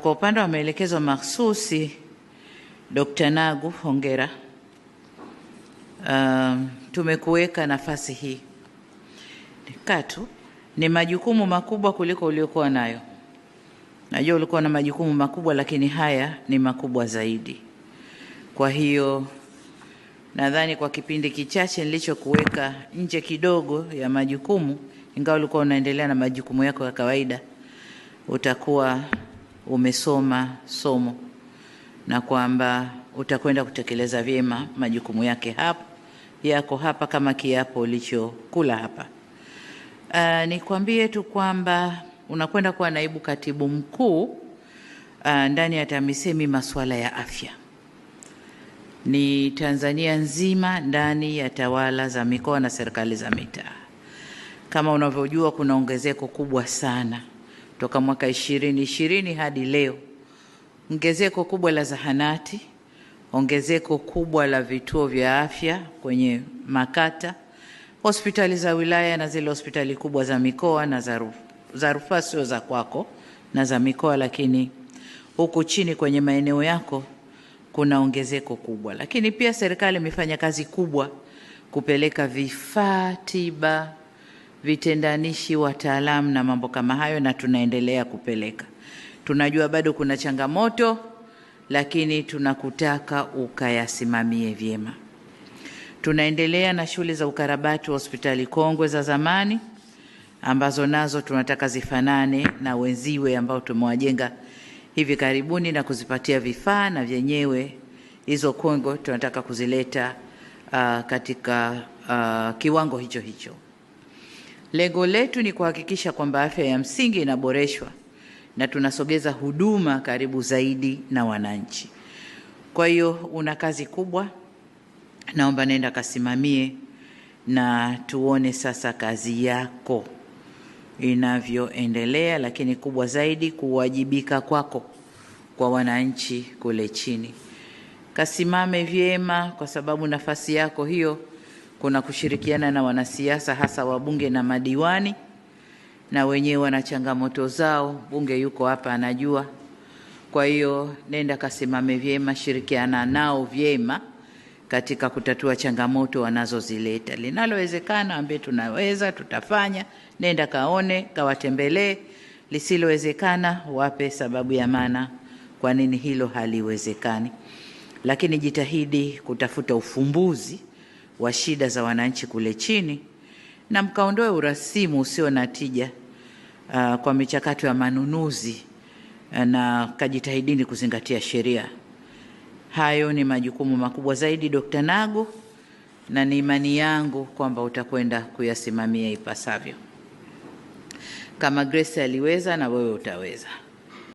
Kwa upande wa maelekezo mahsusi, Dr. Nagu, hongera. Tumekuweka nafasi hii. Katu, ni majukumu makubwa kuliko uliokuwa nayo. Najua ulikuwa na majukumu makubwa, lakini haya ni makubwa zaidi. Kwa hiyo, nadhani kwa kipindi kichache nilichokuweka nje kidogo ya majukumu, ingawa ulikuwa unaendelea na majukumu yako ya kawaida, utakuwa umesoma somo na kwamba utakwenda kutekeleza vyema majukumu yako hapa kama kiapo ulichokula hapa. Nikwambie tu kwamba unakwenda kuwa naibu katibu mkuu ndani ya TAMISEMI masuala ya afya. Ni Tanzania nzima ndani ya tawala za mikoa na serikali za mitaa. Kama unavyojua kuna ongezeko kubwa sana toka mwaka 2020 hadi leo. Ongezeko kubwa la zahanati, ongezeko kubwa la vituo vya afya kwenye makata, hospitali za wilaya na zile hospitali kubwa za mikoa na za rufaa sio za kwako na za mikoa, lakini huku chini kwenye maeneo yako kuna ongezeko kubwa. Lakini pia serikali imefanya kazi kubwa kupeleka vifaa tiba, vitendanishi, wataalamu na mambo kama hayo, na tunaendelea kupeleka. Tunajua bado kuna changamoto, lakini tunakutaka ukayasimamie vyema. Tunaendelea na shughuli za ukarabati wa hospitali kongwe za zamani ambazo nazo tunataka zifanane na wenziwe ambao tumewajenga hivi karibuni na kuzipatia vifaa, na vyenyewe hizo kongwe tunataka kuzileta katika kiwango hicho hicho. Lengo letu ni kuhakikisha kwamba afya ya msingi inaboreshwa na tunasogeza huduma karibu zaidi na wananchi. Kwa hiyo una kazi kubwa, naomba nenda kasimamie na tuone sasa kazi yako inavyoendelea, lakini kubwa zaidi kuwajibika kwako kwa wananchi kule chini. Kasimame vyema, kwa sababu nafasi yako hiyo kuna kushirikiana na wanasiasa, hasa wabunge na madiwani, na wenyewe wana changamoto zao. Bunge yuko hapa anajua. Kwa hiyo nenda kasimame vyema, shirikiana nao vyema katika kutatua changamoto wanazozileta. Linalowezekana ambaye tunaweza tutafanya, nenda kaone, kawatembelee. Lisilowezekana wape sababu ya maana kwa nini hilo haliwezekani. Lakini jitahidi kutafuta ufumbuzi wa shida za wananchi kule chini, na mkaondoe urasimu usio na tija kwa michakato ya manunuzi, na kajitahidini kuzingatia sheria. Hayo ni majukumu makubwa zaidi, Dr. Nagu, na ni imani yangu kwamba utakwenda kuyasimamia ipasavyo. Kama Grace aliweza, na wewe utaweza.